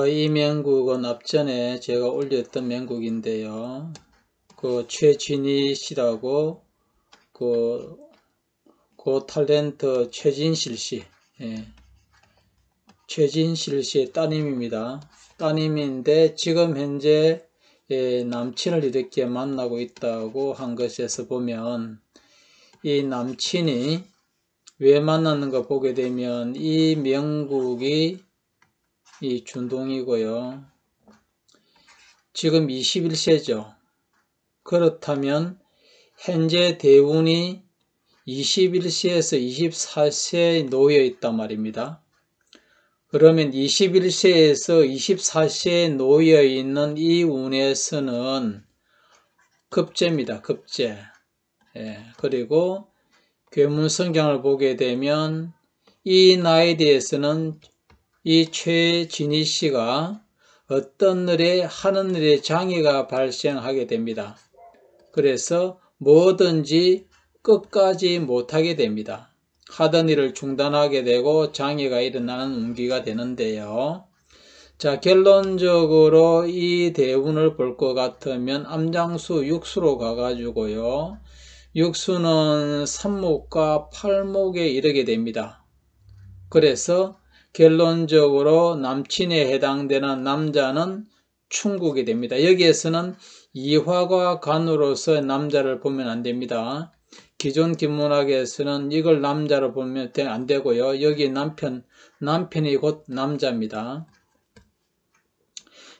이 명국은 앞전에 제가 올렸던 명국인데요. 그 최진희 씨라고 그 탤런트 최진실 씨, 최진실 씨의 따님입니다. 따님인데 지금 현재 남친을 이렇게 만나고 있다고 한 것에서 보면 이 남친이 왜 만났는가 보게 되면 이 명국이 이 준동이고요. 지금 21세죠. 그렇다면 현재 대운이 21세에서 24세에 놓여 있단 말입니다. 그러면 21세에서 24세에 놓여 있는 이 운에서는 급제입니다. 급제. 그리고 괴문성경을 보게 되면 이 나이에 대해서는 이 최진희 씨가 어떤 일에 하는 일에 장애가 발생하게 됩니다. 그래서 뭐든지 끝까지 못하게 됩니다. 하던 일을 중단하게 되고 장애가 일어나는 운기가 되는데요. 자, 결론적으로 이 대운을 볼 것 같으면 암장수 육수로 가가지고요. 육수는 삼목과 팔목에 이르게 됩니다. 그래서 결론적으로 남친에 해당되는 남자는 충국이 됩니다. 여기에서는 이화가 간으로서 남자를 보면 안 됩니다. 기존 김문학에서는 이걸 남자로 보면 안 되고요. 여기 남편이 곧 남자입니다.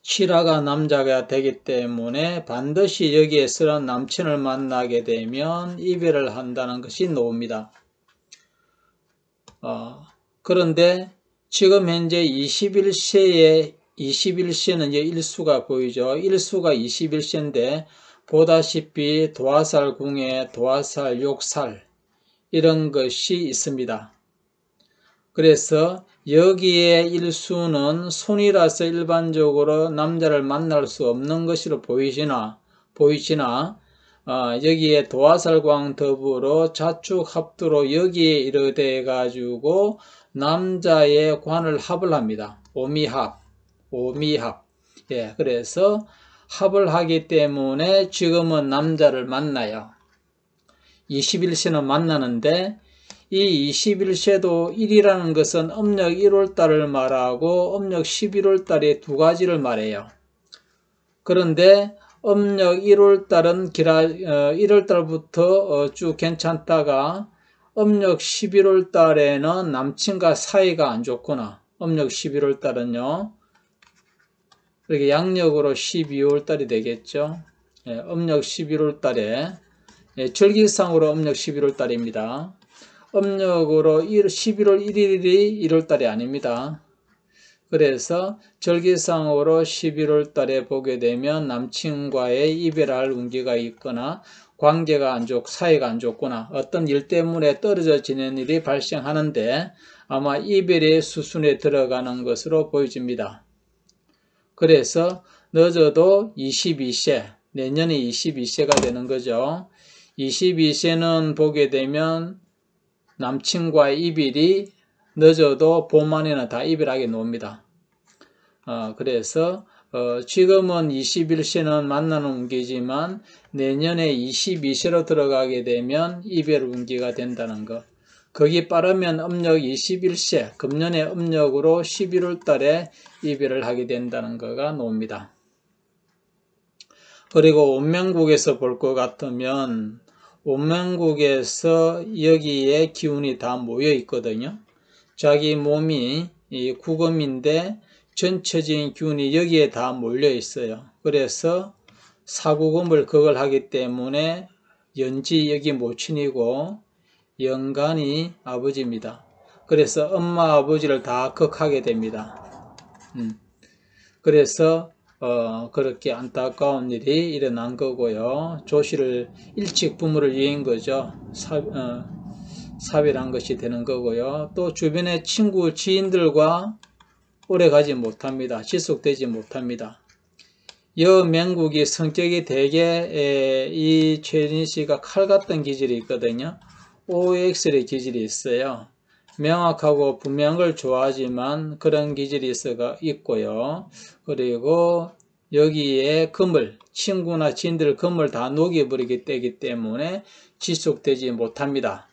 칠화가 남자가 되기 때문에 반드시 여기에서는 남친을 만나게 되면 이별을 한다는 것이 나옵니다. 그런데 지금 현재 21세는 이제 일수가 보이죠. 일수가 21세인데 보다시피 도화살궁에 도화살, 욕살 이런 것이 있습니다. 그래서 여기에 일수는 손이라서 일반적으로 남자를 만날 수 없는 것으로 보이시나 여기에 도화살광 더불어 자축합두로 여기에 이르되 가지고 남자의 관을 합을 합니다. 오미합. 그래서 합을 하기 때문에 지금은 남자를 만나요. 21세는 만나는데 이 21세도 1이라는 것은 음력 1월달을 말하고 음력 11월달의 두 가지를 말해요. 그런데 음력 1월달은 1월달부터 쭉 괜찮다가 음력 11월달에는 남친과 사이가 안 좋구나. 음력 11월달은요. 그렇게 양력으로 12월달이 되겠죠. 음력 11월달에 절기상으로 음력 11월달입니다. 음력으로 11월 1일이 1월달이 아닙니다. 그래서 절기상으로 11월달에 보게 되면 남친과의 이별할 운기가 있거나 관계가 안 좋고 사이가 안 좋거나 어떤 일 때문에 떨어져 지내는 일이 발생하는데 아마 이별의 수순에 들어가는 것으로 보여집니다. 그래서 늦어도 22세, 내년에 22세가 되는 거죠. 22세는 보게 되면 남친과의 이별이 늦어도 봄 안에는 다 이별하게 놓습니다. 그래서 지금은 21세는 만나는 운기지만 내년에 22세로 들어가게 되면 이별 운기가 된다는 것. 거기 빠르면 음력 21세, 금년의 음력으로 11월 달에 이별을 하게 된다는 거가 나옵니다. 그리고 운명국에서 볼 것 같으면 운명국에서 여기에 기운이 다 모여 있거든요. 자기 몸이 이 구금인데 전체적인 기운이 여기에 다 몰려 있어요. 그래서 사구금을 극을 하기 때문에 연지 여기 모친이고 연간이 아버지입니다. 그래서 엄마 아버지를 다 극하게 됩니다. 그래서 그렇게 안타까운 일이 일어난 거고요. 조씨를 일찍 부모를 이은 거죠. 사별한 것이 되는 거고요. 또 주변의 친구 지인들과 오래 가지 못합니다. 지속되지 못합니다. 여명국이 성격이 되게 이 최진희 씨가 칼 같은 기질이 있거든요. OX의 기질이 있어요. 명확하고 분명한 걸 좋아하지만 그런 기질이 있고요. 그리고 여기에 금을, 친구나 지인들 금을 다 녹여버리기 때문에 지속되지 못합니다.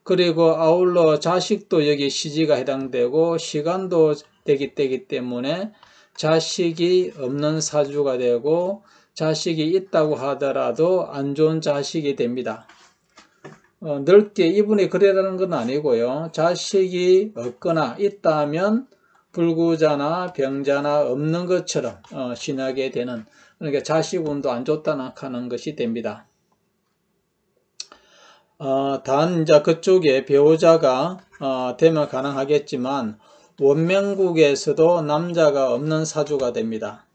그리고 아울러 자식도 여기 시지가 해당되고 시간도 되기 때문에 자식이 없는 사주가 되고 자식이 있다고 하더라도 안 좋은 자식이 됩니다. 넓게 이분이 그래라는 건 아니고요. 자식이 없거나 있다면 불구자나 병자나 없는 것처럼 지나게 되는, 그러니까 자식 운도 안 좋다는 하는 것이 됩니다. 단 이제 그쪽에 배우자가 되면 가능하겠지만 원명국에서도 남자가 없는 사주가 됩니다.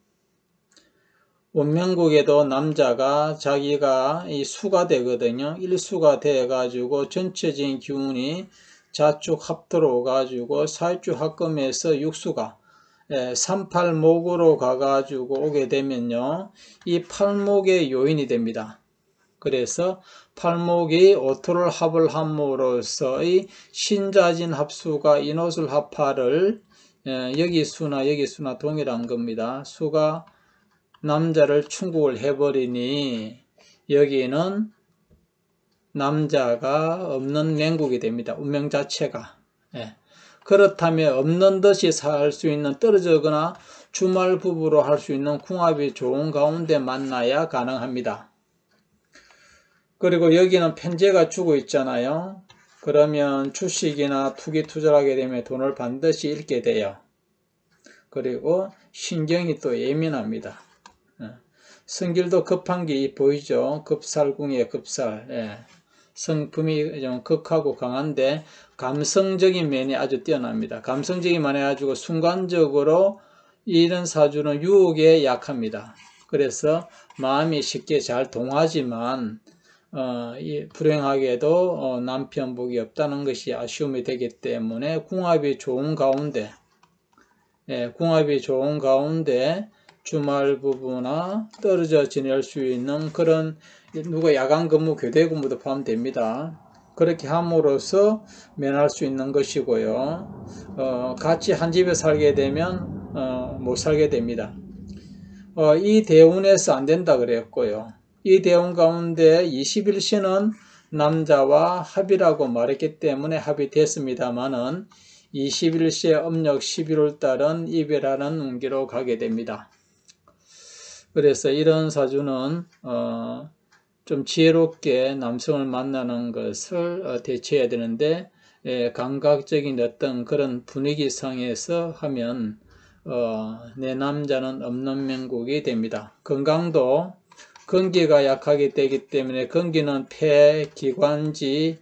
원명국에도 남자가 자기가 이 수가 되거든요. 일수가 돼 가지고 전체적인 기운이 자축 합토로 가지고 사주 합금에서 육수가 38목으로 가가지고 오게 되면요, 이 팔목의 요인이 됩니다. 그래서 팔목이 오토를 합을 함으로써의 신자진 합수가 인호술 합파를 여기 수나 동일한 겁니다. 수가 남자를 충국을 해버리니 여기는 남자가 없는 맹국이 됩니다. 운명 자체가. 그렇다면 없는 듯이 살 수 있는, 떨어지거나 주말 부부로 할 수 있는 궁합이 좋은 가운데 만나야 가능합니다. 그리고 여기는 편제가 주고 있잖아요. 그러면 주식이나 투기 투자를 하게 되면 돈을 반드시 잃게 돼요. 그리고 신경이 또 예민합니다. 성질도 급한 게 보이죠. 급살궁의 급살. 성품이 좀 극하고 강한데 감성적인 면이 아주 뛰어납니다. 감성적인 면이 가지고 순간적으로 이런 사주는 유혹에 약합니다. 그래서 마음이 쉽게 잘 동하지만 불행하게도 남편복이 없다는 것이 아쉬움이 되기 때문에 궁합이 좋은 가운데 주말 부부나 떨어져 지낼 수 있는 그런, 누가 야간 근무, 교대 근무도 포함됩니다. 그렇게 함으로써 면할 수 있는 것이고요. 같이 한 집에 살게 되면 못 살게 됩니다. 이 대운에서 안 된다 그랬고요. 이 대운 가운데 21시는 남자와 합이라고 말했기 때문에 합이 됐습니다만은 21시에 음력 11월 달은 이별하는 운기로 가게 됩니다. 그래서 이런 사주는 좀 지혜롭게 남성을 만나는 것을 대처해야 되는데, 감각적인 어떤 그런 분위기상에서 하면 내 남자는 없는 명국이 됩니다. 건강도 건기가 약하게 되기 때문에, 건기는 폐, 기관지,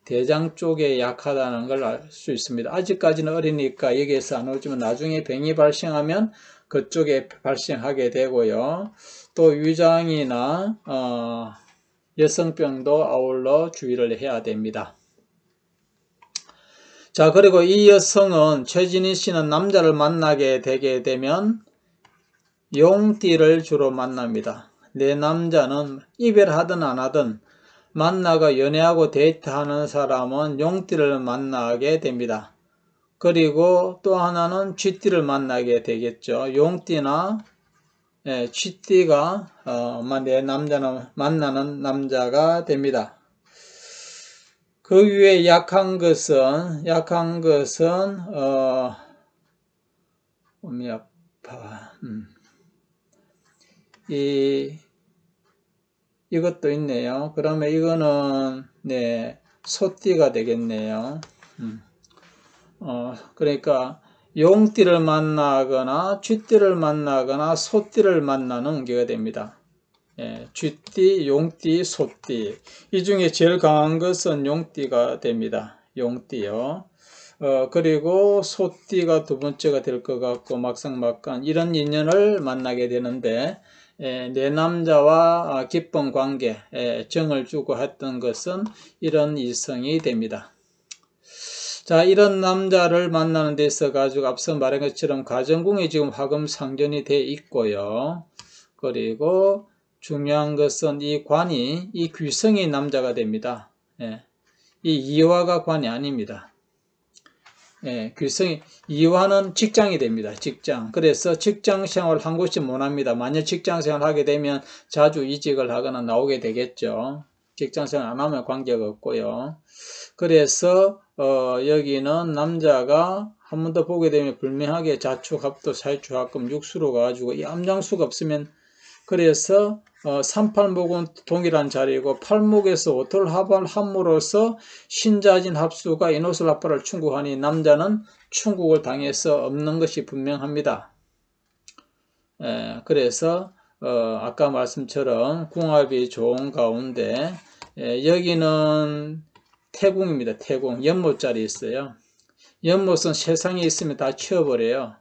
대장 쪽에 약하다는 걸 알 수 있습니다. 아직까지는 어리니까 여기에서 안 오지만 나중에 병이 발생하면 그쪽에 발생하게 되고요. 또 위장이나 여성병도 아울러 주의를 해야 됩니다. 자, 그리고 이 여성은, 최진희 씨는 남자를 만나게 되게 되면 용띠를 주로 만납니다. 내 남자는 이별하든 안 하든 만나고 연애하고 데이트하는 사람은 용띠를 만나게 됩니다. 그리고 또 하나는 쥐띠를 만나게 되겠죠. 용띠나 쥐띠가 내 남자는 만나는 남자가 됩니다. 그 위에 약한 것은 몸이 아파. 이것도 있네요. 그러면 이거는 소띠가 되겠네요. 그러니까 용띠를 만나거나 쥐띠를 만나거나 소띠를 만나는 운기가 됩니다. 쥐띠, 용띠, 소띠, 이 중에 제일 강한 것은 용띠가 됩니다. 용띠요. 그리고 소띠가 두 번째가 될 것 같고, 막상막한 이런 인연을 만나게 되는데, 내 남자와 깊은 관계, 정을 주고 했던 것은 이런 이성이 됩니다. 자, 이런 남자를 만나는 데 있어 가지고 앞서 말한 것처럼 가정궁이 지금 화금상전이 돼 있고요. 그리고 중요한 것은 이 관이, 이 귀성이 남자가 됩니다. 이 이화가 관이 아닙니다. 글성이 이화는 직장이 됩니다. 직장. 그래서 직장 생활 한 곳이 못합니다. 만약 직장 생활 하게 되면 자주 이직을 하거나 나오게 되겠죠. 직장 생활 안 하면 관계가 없고요. 그래서 여기는 남자가 한 번 더 보게 되면 불명하게 자축합도 사유축합금 육수로 가지고 이 암장수가 없으면 그래서 38목은 동일한 자리고 8목에서 오토를 합함으로써 신자진 합수가 인호술 합발을 충국하니 남자는 충국을 당해서 없는 것이 분명합니다. 그래서 아까 말씀처럼 궁합이 좋은 가운데 여기는 태궁입니다. 태궁 연못자리 있어요. 연못은 세상에 있으면 다 치워버려요.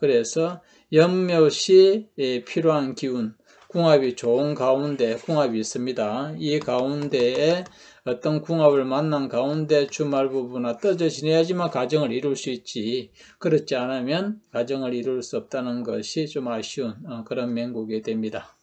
그래서 연못이 필요한 기운, 궁합이 좋은 가운데 궁합이 있습니다. 이 가운데에 어떤 궁합을 만난 가운데 주말 부부나 떠져 지내야지만 가정을 이룰 수 있지, 그렇지 않으면 가정을 이룰 수 없다는 것이 좀 아쉬운 그런 맹국이 됩니다.